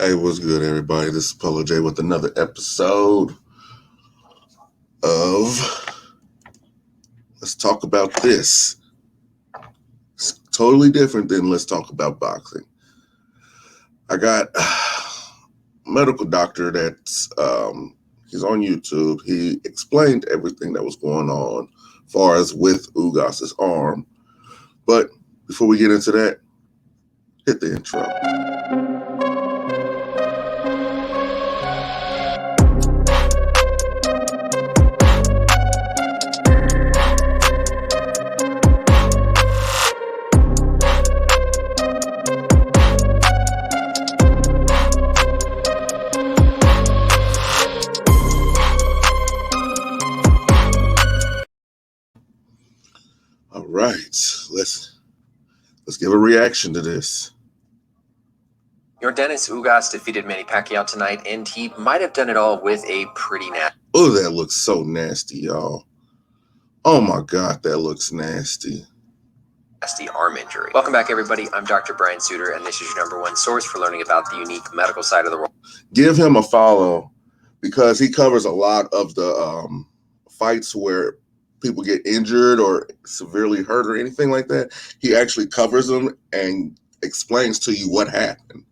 Hey, what's good, everybody? This is Polo J with another episode of Let's Talk About This. It's totally different than Let's Talk About Boxing. I got a medical doctor that's he's on YouTube. He explained everything that was going on as far as with Ugas' arm. But before we get into that, hit the intro. All right, let's give a reaction to this. Yordenis Ugas defeated Manny Pacquiao tonight, and he might have done it all with a pretty nasty. Oh, that looks so nasty, y'all. Oh my God, that looks nasty. Arm injury. Welcome back, everybody. I'm Dr. Brian Suter, and this is your #1 source for learning about the unique medical side of the world. Give him a follow because he covers a lot of the fights where people get injured or severely hurt or anything like that. He actually covers them and explains to you what happened.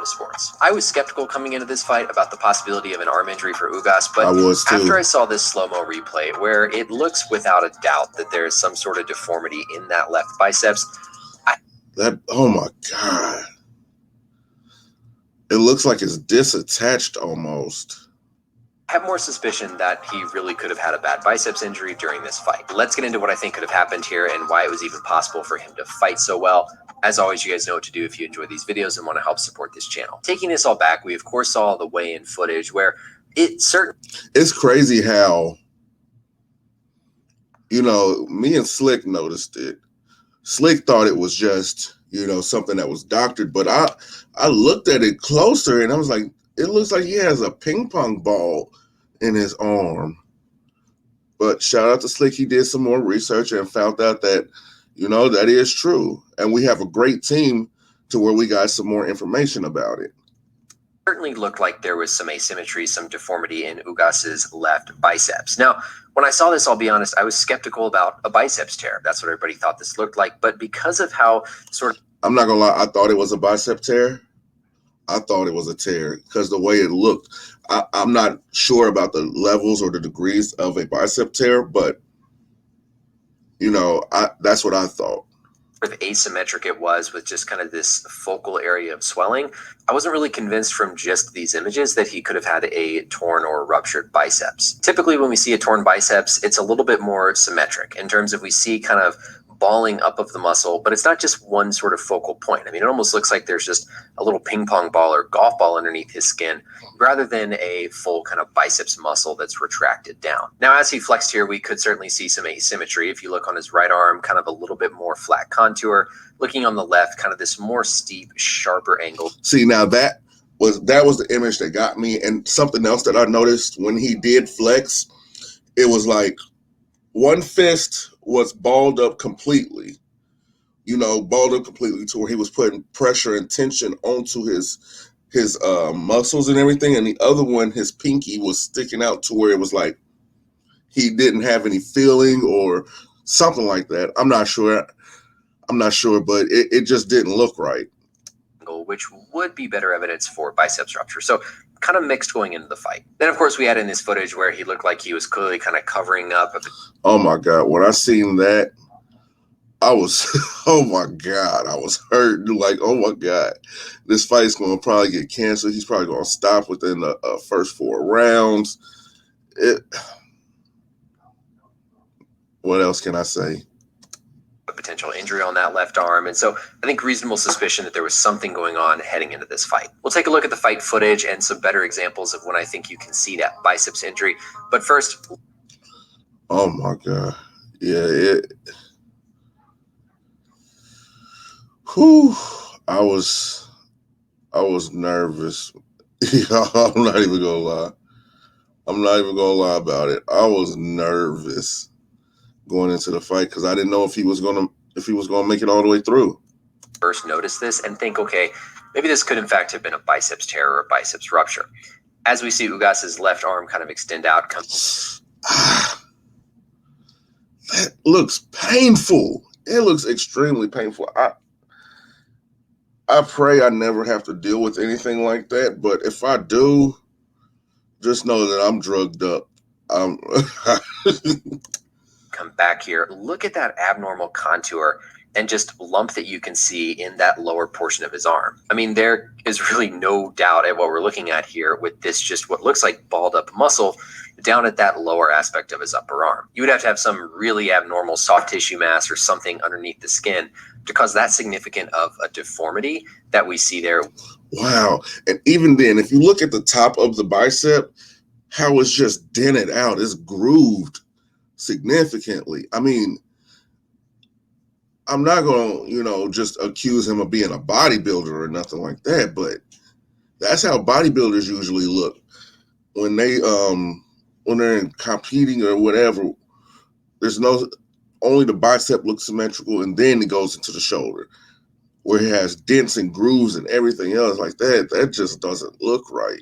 Sports. I was skeptical coming into this fight about the possibility of an arm injury for Ugas, but I was too. After I saw this slow-mo replay where it looks without a doubt that there is some sort of deformity in that left biceps. Oh my God. It looks like it's disattached almost. I have more suspicion that he really could have had a bad biceps injury during this fight. Let's get into what I think could have happened here and why it was even possible for him to fight so well. As always, you guys know what to do if you enjoy these videos and want to help support this channel. Taking this all back, we of course saw the weigh-in footage where it's crazy how, me and Slick noticed it. Slick thought it was just, something that was doctored, but I looked at it closer and I was like, it looks like he has a ping pong ball in his arm. But shout out to Slick. He did some more research and found out that, that is true. And we have a great team to where we got some more information about it. Certainly looked like there was some asymmetry, some deformity in Ugas's left biceps. Now, when I saw this, I'll be honest, I was skeptical about a biceps tear. That's what everybody thought this looked like. But because of how I'm not going to lie, I thought it was a bicep tear. I thought it was a tear because the way it looked. I'm not sure about the levels or the degrees of a bicep tear, but, that's what I thought. Asymmetric it was with just kind of this focal area of swelling. I wasn't really convinced from just these images that he could have had a torn or ruptured biceps. Typically when we see a torn biceps, it's a little bit more symmetric in terms of we see kind of balling up of the muscle, but it's not just one sort of focal point. I mean, it almost looks like there's just a little ping pong ball or golf ball underneath his skin rather than a full kind of biceps muscle that's retracted down. Now, as he flexed here, we could certainly see some asymmetry. If you look on his right arm, kind of a little bit more flat contour. Looking on the left, kind of this more steep, sharper angle. See, now that was the image that got me. And something else that I noticed when he did flex, it was like one fist was balled up completely, balled up completely to where he was putting pressure and tension onto his muscles and everything. And the other one, his pinky was sticking out to where it was like he didn't have any feeling or something like that. I'm not sure, but it just didn't look right. Which would be better evidence for biceps rupture. So kind of mixed going into the fight. Then, of course, we had in this footage where he looked like he was clearly kind of covering up. Oh, my God. When I seen that, I was, oh, my God, I was hurt. Like, oh, my God, this fight's going to probably get canceled. He's probably going to stop within the first 4 rounds. What else can I say? A potential injury on that left arm. And so I think reasonable suspicion that there was something going on heading into this fight. We'll take a look at the fight footage and some better examples of when I think you can see that biceps injury. But first. Oh my God. Yeah. I was nervous. I'm not even gonna lie. I'm not even gonna lie about it. I was nervous going into the fight because I didn't know if he was gonna make it all the way through. First notice this and think, okay, Maybe this could in fact have been a biceps tear or a biceps rupture. As we see Ugas's left arm kind of extend out. That looks painful. It looks extremely painful. I pray I never have to deal with anything like that, but if I do, just know that I'm drugged up. Come back here. Look at that abnormal contour and just lump that you can see in that lower portion of his arm. I mean, there is really no doubt at what we're looking at here with this just what looks like balled up muscle down at that lower aspect of his upper arm. You would have to have some really abnormal soft tissue mass or something underneath the skin to cause that significant of a deformity that we see there. Wow. And even then, if you look at the top of the bicep, how it's just dented out, it's grooved significantly. I mean, I'm not going to, just accuse him of being a bodybuilder or nothing like that, but that's how bodybuilders usually look when they're competing or whatever. There's only the bicep looks symmetrical, and then it goes into the shoulder where it has dents and grooves and everything else like that. That just doesn't look right.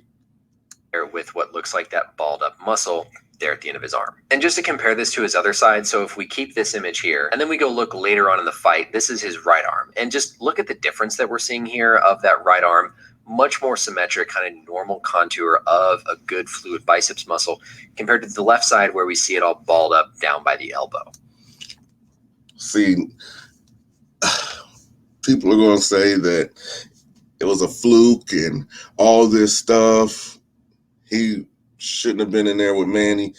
With what looks like that balled up muscle there at the end of his arm. And just to compare this to his other side, so if we keep this image here and then we go look later on in the fight, this is his right arm. And just look at the difference that we're seeing here of that right arm, much more symmetric, kind of normal contour of a good fluid biceps muscle compared to the left side where we see it all balled up down by the elbow. See, people are going to say that it was a fluke and all this stuff. He shouldn't have been in there with Manny.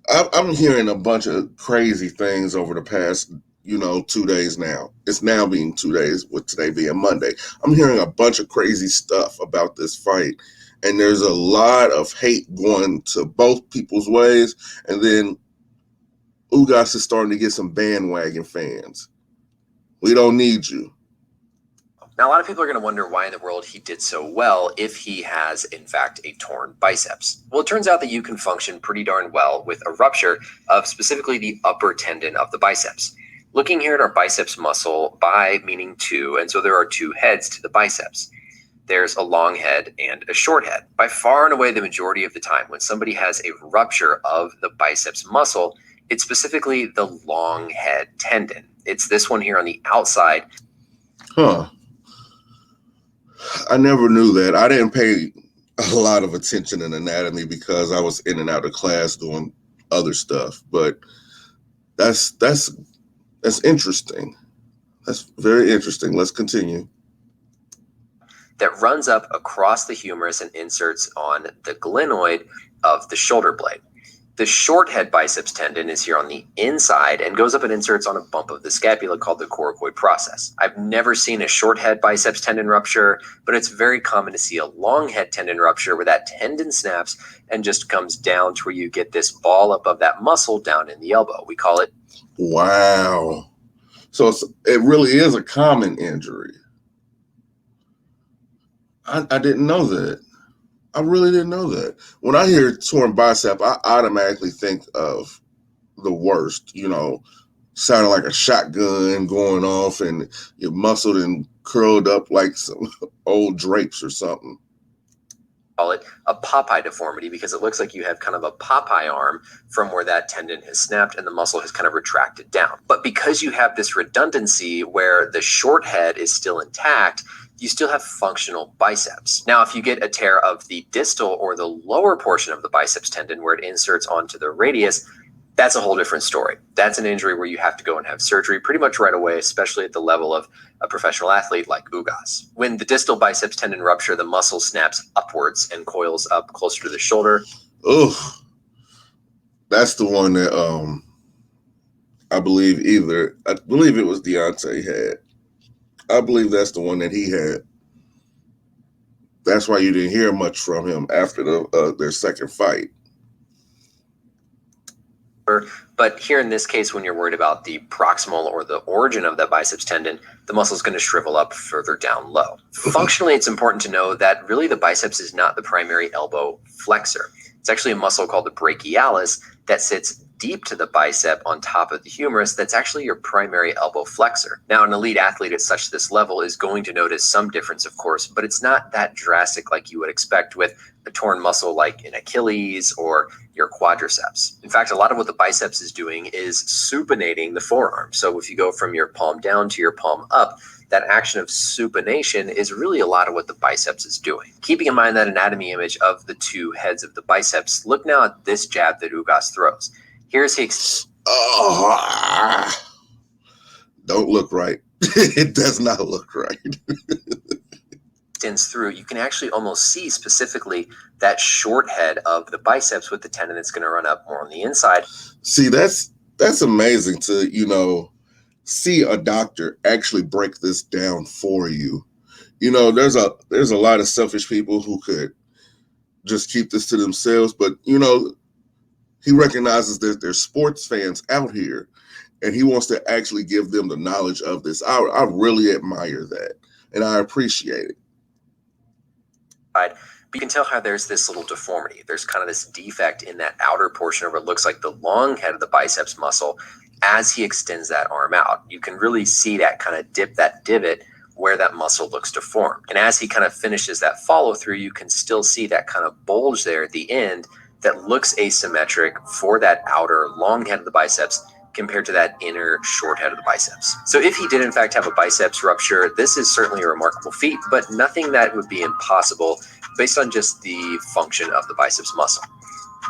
I'm hearing a bunch of crazy things over the past, 2 days now. It's now being 2 days, with today being Monday. I'm hearing a bunch of crazy stuff about this fight. And there's a lot of hate going to both people's ways. And then Ugas is starting to get some bandwagon fans. We don't need you. Now, a lot of people are going to wonder why in the world he did so well if he has, in fact, a torn biceps. Well, it turns out that you can function pretty darn well with a rupture of specifically the upper tendon of the biceps. Looking here at our biceps muscle, bi meaning two, and so there are two heads to the biceps. There's a long head and a short head. By far and away the majority of the time when somebody has a rupture of the biceps muscle, it's specifically the long head tendon. It's this one here on the outside. Huh. I never knew that. I didn't pay a lot of attention in anatomy because I was in and out of class doing other stuff. But that's interesting. That's very interesting. Let's continue. That runs up across the humerus and inserts on the glenoid of the shoulder blade. The short head biceps tendon is here on the inside and goes up and inserts on a bump of the scapula called the coracoid process. I've never seen a short head biceps tendon rupture, but it's very common to see a long head tendon rupture where that tendon snaps and just comes down to where you get this ball up of that muscle down in the elbow. We call it. Wow. So it really is a common injury. I didn't know that. I really didn't know that. When I hear torn bicep, I automatically think of the worst, sounding like a shotgun going off and you're muscled and curled up like some old drapes or something. Call it a Popeye deformity because it looks like you have kind of a Popeye arm from where that tendon has snapped and the muscle has kind of retracted down. But because you have this redundancy where the short head is still intact, you still have functional biceps. Now, if you get a tear of the distal or the lower portion of the biceps tendon where it inserts onto the radius, that's a whole different story. That's an injury where you have to go and have surgery pretty much right away, especially at the level of a professional athlete like Ugas. When the distal biceps tendon rupture, the muscle snaps upwards and coils up closer to the shoulder. Oh, that's the one that I believe it was Deontay had. I believe that's the one that he had. That's why you didn't hear much from him after their second fight. But here in this case, when you're worried about the proximal or the origin of that biceps tendon, the muscle is going to shrivel up further down low. Functionally, it's important to know that really the biceps is not the primary elbow flexor. It's actually a muscle called the brachialis that sits deep to the bicep on top of the humerus that's actually your primary elbow flexor. Now, an elite athlete at such this level is going to notice some difference, of course, but it's not that drastic like you would expect with a torn muscle like an Achilles or your quadriceps. In fact, a lot of what the biceps is doing is supinating the forearm. So if you go from your palm down to your palm up, that action of supination is really a lot of what the biceps is doing. Keeping in mind that anatomy image of the two heads of the biceps, look now at this jab that Ugas throws. Here's he don't look right. It does not look right. extends through. You can actually almost see specifically that short head of the biceps with the tendon that's going to run up more on the inside. See, that's amazing to, see a doctor actually break this down for you. There's a lot of selfish people who could just keep this to themselves, but he recognizes that there's sports fans out here and he wants to actually give them the knowledge of this. I really admire that and I appreciate it. But you can tell how there's this little deformity. There's kind of this defect in that outer portion of what looks like the long head of the biceps muscle as he extends that arm out. You can really see that kind of dip, that divot where that muscle looks deformed. And as he kind of finishes that follow through, you can still see that kind of bulge there at the end that looks asymmetric for that outer long head of the biceps compared to that inner short head of the biceps. So if he did in fact have a biceps rupture, this is certainly a remarkable feat, but nothing that would be impossible based on just the function of the biceps muscle.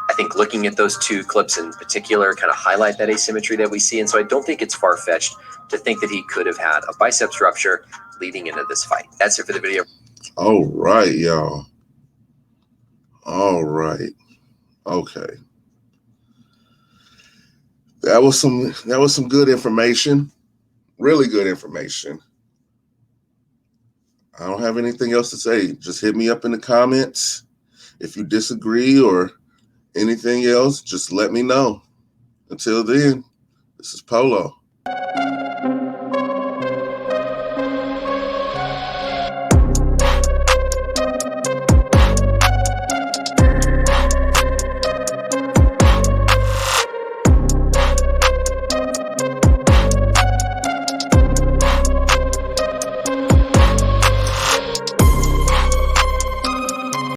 I think looking at those two clips in particular kind of highlight that asymmetry that we see, and so I don't think it's far-fetched to think that he could have had a biceps rupture leading into this fight. That's it for the video. All right, y'all. All right. Okay. That was some good information. Really good information. I don't have anything else to say. Just hit me up in the comments. If you disagree or anything else, just let me know. Until then, this is Polo.